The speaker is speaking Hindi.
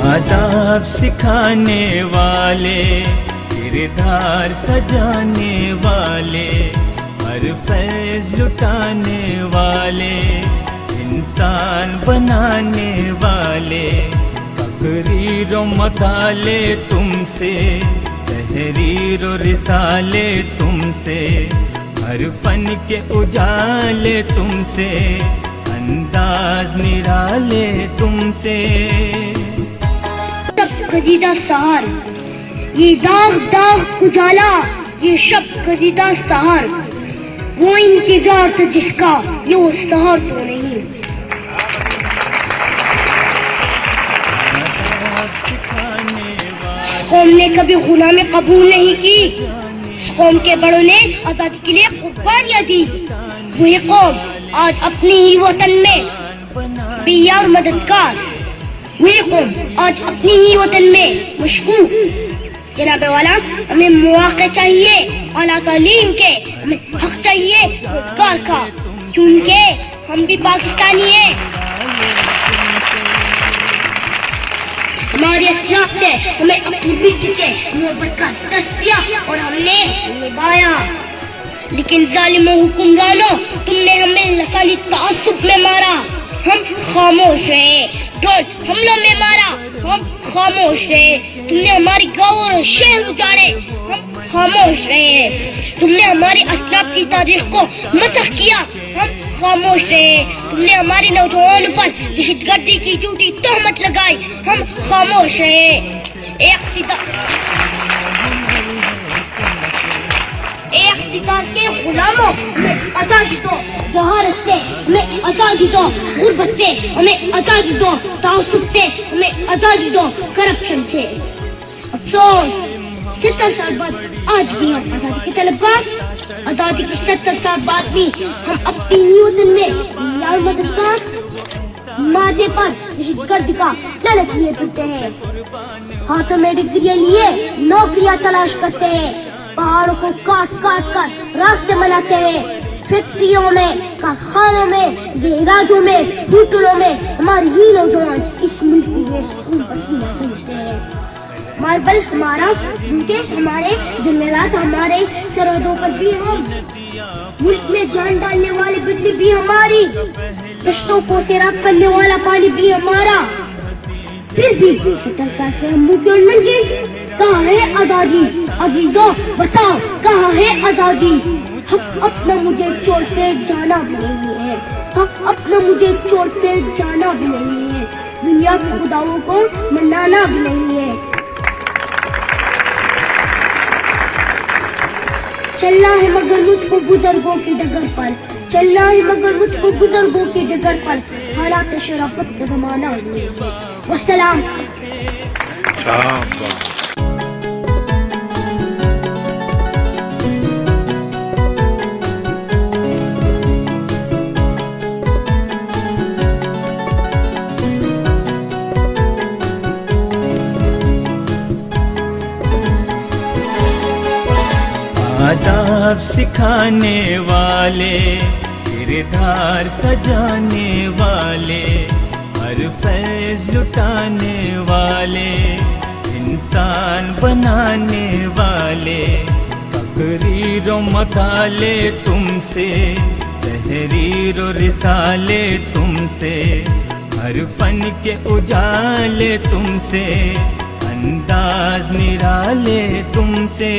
आदाब सिखाने वाले, किरदार सजाने वाले, हर फैज़ लुटाने वाले, इंसान बनाने वाले, तकरीर व मकाले तुमसे, तहरीर व रिसाले तुमसे, हर फन के उजाले तुमसे, अंदाज निराले तुमसे। कदीदा सहार, ये दाग दाग उजाला, ये शब कदीदा सहार, वो इंतजार था जिसका, ये वो सहार तो नहीं। कौम ने कभी गुलामी कबूल नहीं की, कौम के बड़ों ने आजादी के लिए कुर्बानियां दी। वही कौम आज अपनी ही वतन में बेयार मददगार, वही कौम आज अपनी ही वतन में मशहूर। जनाबे वाला, हमें मौके चाहिए आला तालीम के, हमें हक चाहिए रोजगार का, क्योंकि हम भी पाकिस्तानी हैं। हमारे असलाफ ने हमें अपनी मिट्टी से मोहब्बत का दर्स दिया और हमने निभाया। लेकिन जालिमों हुक्मरानों, तुमने हमें लसानी तासुब में मारा, हम खामोश रहे। ड्रोन हमलों में मारा, हम खामोश रहे। तुमने हमारी गाँव और शहर उजाड़े, हम खामोश रहे। तुमने हमारी असलाफ की तारीख को मसख किया, हम खामोश रहे। तुमने हमारे नौजवानों पर दहशतगर्दी की झूठी तहमत लगाई, हम खामोश रहे। इख्तिदार के गुलामों, हमें आजादी दो। जहारत से हमें आजादी दो, गुर्बत से हमें आजादी दो, तासुब से हमें आजादी दो, करप्शन से। अफसोस 70 साल बाद आज भी हम आजादी के तलबगार, आजादी के 70 साल बाद भी हम अपनी वतन में लाल मददगार, माथे पर दहशतगर्द का लालच लिए फिरते हैं, हाथों में डिग्रियां लिए नौकरियां तलाश करते हैं, पहाड़ों को काट काट कर रास्ते बनाते हैं, फैक्ट्रियों में, कारखानों में, गैराजों में, होटलों में हमारे ही नौजवान इस मुल्क में खून पसीना पूछते हैं। मार्बल हमारा, जूते हमारे, जंगलात हमारे, सरहदों पर भी हम, मुल्क में जान डालने वाली बिजली भी हमारी, कश्तों को सैराब करने वाला पानी भी हमारा। फिर भी 70 साल से हम क्यों नंगे? कहाँ है आजादी? अजीजों बताओ, कहाँ है आजादी? हक अपना मुझे छोड़ते जाना भी नहीं है, हक अपना मुझे छोड़ते जाना भी नहीं है, दुनिया के खुदाओं को मनाना भी नहीं है। चलना है मगर मुझको बुजुर्गों की डगर पर, चलना है मगर मुझको बुजुर्गों की डगर पर, हालात शराफत का जमाना नहीं है। वस्सलाम। आदाब सिखाने वाले, किरदार सजाने वाले, हर फैज़ लुटाने वाले, इंसान बनाने वाले, तकरीर व मकाले तुमसे, तहरीर व रिसाले तुमसे, हर फन के उजाले तुमसे, अंदाज निराले तुमसे।